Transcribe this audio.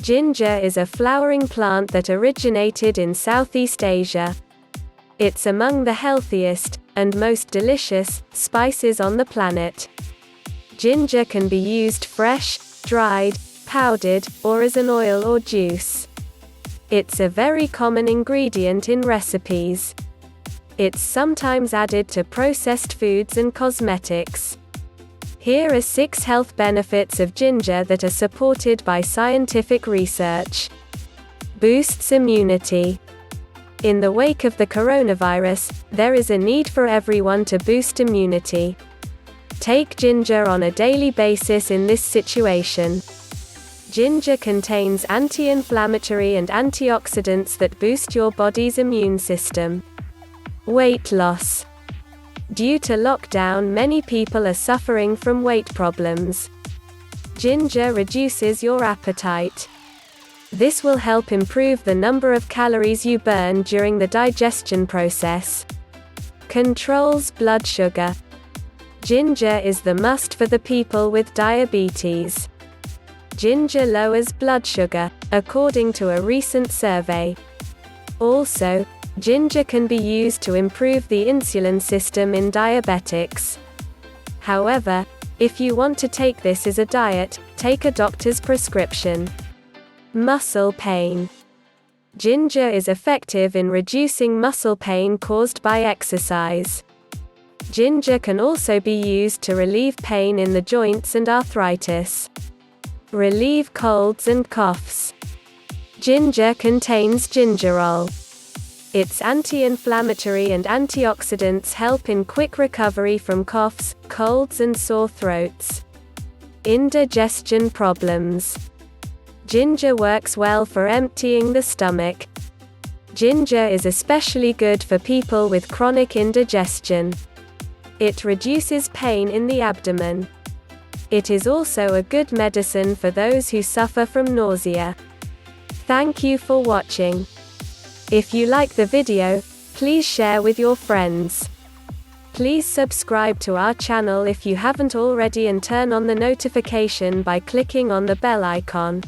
Ginger is a flowering plant that originated in Southeast Asia. It's among the healthiest, and most delicious, spices on the planet. Ginger can be used fresh, dried, powdered, or as an oil or juice. It's a very common ingredient in recipes. It's sometimes added to processed foods and cosmetics. Here are 6 health benefits of ginger that are supported by scientific research. Boosts immunity. In the wake of the coronavirus, there is a need for everyone to boost immunity. Take ginger on a daily basis in this situation. Ginger contains anti-inflammatory and antioxidants that boost your body's immune system. Weight loss. Due to lockdown, many people are suffering from weight problems. Ginger reduces your appetite. This will help improve the number of calories you burn during the digestion process. Controls blood sugar. Ginger is the must for the people with diabetes. Ginger lowers blood sugar, according to a recent survey. Also, ginger can be used to improve the insulin system in diabetics. However, if you want to take this as a diet, take a doctor's prescription. Muscle pain. Ginger is effective in reducing muscle pain caused by exercise. Ginger can also be used to relieve pain in the joints and arthritis. Relieve colds and coughs. Ginger contains gingerol. Its anti-inflammatory and antioxidants help in quick recovery from coughs, colds and sore throats. Indigestion problems. Ginger works well for emptying the stomach. Ginger is especially good for people with chronic indigestion. It reduces pain in the abdomen. It is also a good medicine for those who suffer from nausea. Thank you for watching. If you like the video, please share with your friends. Please subscribe to our channel if you haven't already and turn on the notification by clicking on the bell icon.